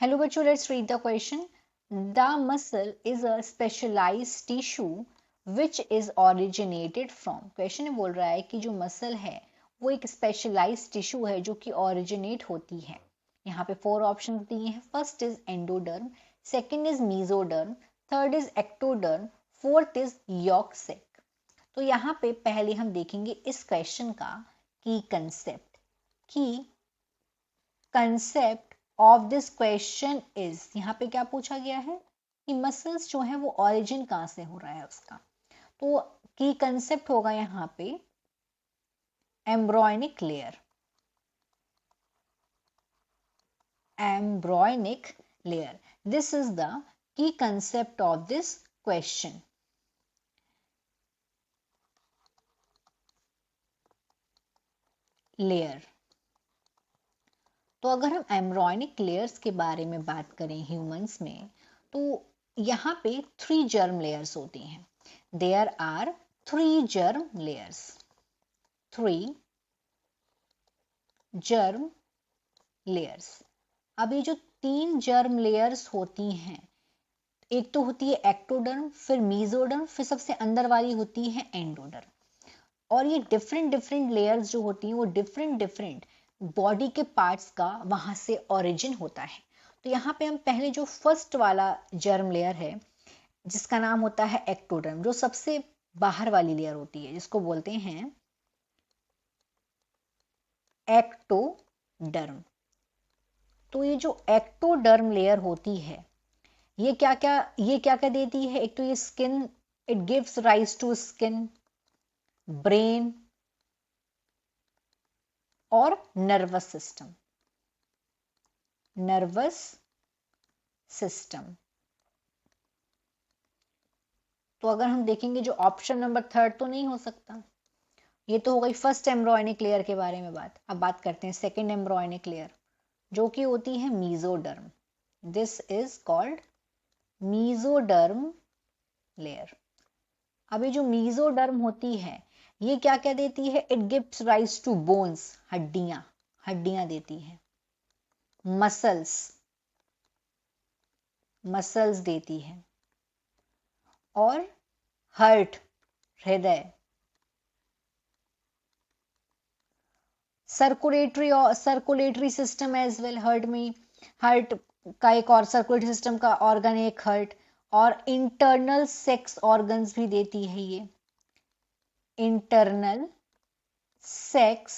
Hello बच्चों, let's read the question. The muscle is a specialized tissue which is originated from. Question में बोल रहा है कि जो मसल है वो एक स्पेशलाइज्ड टिश्यू है जो कि ओरिजिनेट होती है. यहाँ पे 4 ऑप्शन दिए हैं. First is endoderm, second is mesoderm, third is ectoderm, fourth is yolk sac. तो यहाँ पे पहले हम देखेंगे इस क्वेश्चन का की concept of this question is. यहाँ पे क्या पूछा गया है कि मसल्स जो है वो ऑरिजिन कहाँ से हो रहा है उसका. तो की कंसेप्ट होगा यहाँ पे embryonic layer. Embryonic layer, this is the key concept of this question. Layer. तो अगर हम एम्ब्रॉयनिक लेयर्स के बारे में बात करें ह्यूमंस में, तो यहाँ पे 3 जर्म लेयर्स होती हैं. There are 3 germ layers. 3 germ layers. अब ये जो 3 जर्म लेयर्स होती हैं, एक तो होती है एक्टोडर्म, फिर मीजोडर्म, फिर सबसे अंदर वाली होती है एंडोडर्म. और ये डिफरेंट डिफरेंट लेयर्स जो होती हैं वो डिफरेंट डिफरेंट बॉडी के पार्ट्स का वहां से ओरिजिन होता है. तो यहाँ पे हम पहले जो फर्स्ट वाला जर्म लेयर है जिसका नाम होता है एक्टोडर्म, जो सबसे बाहर वाली लेयर होती है, जिसको बोलते हैं एक्टोडर्म. तो ये जो एक्टोडर्म लेयर होती है ये क्या क्या देती है. एक तो ये skin, it gives rise to skin, brain और नर्वस सिस्टम. Nervous system. तो अगर हम देखेंगे जो ऑप्शन नंबर थर्ड तो नहीं हो सकता. ये तो हो गई फर्स्ट एम्ब्रॉयनिक लेयर के बारे में बात. अब बात करते हैं सेकेंड एम्ब्रॉयनिक लेयर जो कि होती है mesoderm. This is called mesoderm layer. अभी जो मीजोडर्म होती है ये क्या क्या देती है. It gives rise to bones, हड्डियां, हड्डियां देती है. मसल्स, मसल्स देती है. और हार्ट, हृदय. Circulatory system as well. Heart में, हार्ट का एक और सर्कुलेटरी सिस्टम का ऑर्गन है एक हार्ट. और इंटरनल सेक्स ऑर्गन्स भी देती है ये. Internal sex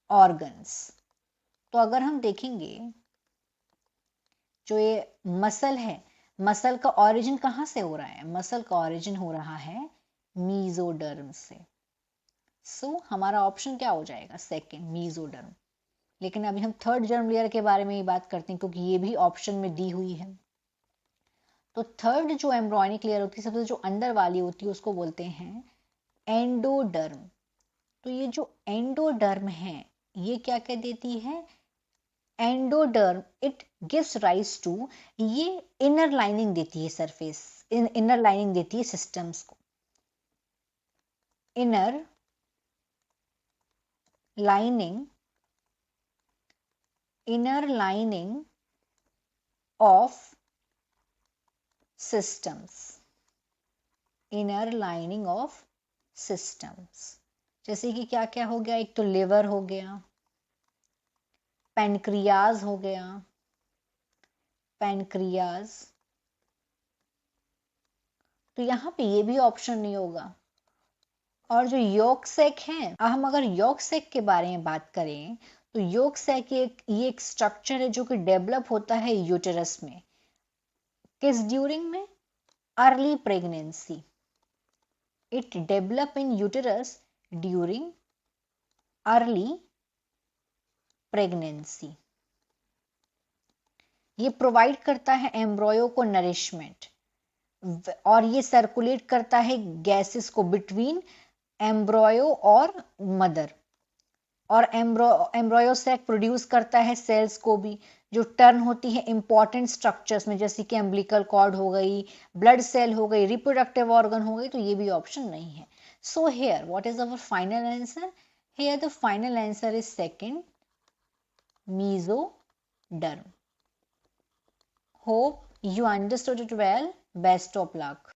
organs. तो अगर हम देखेंगे जो ये मसल है, मसल का ऑरिजिन कहां से हो रहा है. मसल का ऑरिजिन हो रहा है मीजोडर्म से. सो हमारा ऑप्शन क्या हो जाएगा, सेकेंड, मीजोडर्म. लेकिन अभी हम थर्ड जर्म लेयर के बारे में ही बात करते हैं क्योंकि ये भी ऑप्शन में दी हुई है. तो थर्ड जो एम्ब्रॉयनिक लेयर होती है, सबसे जो अंदर वाली होती है, उसको बोलते हैं एंडोडर्म. तो ये जो एंडोडर्म है ये क्या क्या देती है. Endoderm it gives rise to, ये इनर लाइनिंग देती है, सरफेस इनर लाइनिंग देती है सिस्टम्स को. Inner lining, inner lining of systems. Inner lining of systems. जैसे कि क्या क्या हो गया. एक तो लिवर हो गया, पैनक्रियाज हो गया, पैनक्रियाज. तो यहां पे ये भी ऑप्शन नहीं होगा. और जो यॉर्क सेक है, हम अगर यॉर्क सेक के बारे में बात करें तो यॉर्क सेक ये एक स्ट्रक्चर है जो कि डेवलप होता है यूटेरस में. किस ड्यूरिंग में, early pregnancy. It develop in uterus during early pregnancy. ये प्रोवाइड करता है एम्ब्रॉयो को नरिशमेंट और ये सर्कुलेट करता है गैसेस को बिटवीन एम्ब्रॉयो और मदर. और एम्ब्रॉयो सैक प्रोड्यूस करता है सेल्स को भी जो टर्न होती है इंपॉर्टेंट स्ट्रक्चर्स में, जैसे कि एम्बिलिकल कॉर्ड हो गई, ब्लड सेल हो गई, रिप्रोडक्टिव ऑर्गन हो गई. तो ये भी ऑप्शन नहीं है. So here what is our final answer. Here the final answer is second, mesoderm. Hope you understood it well, best of luck.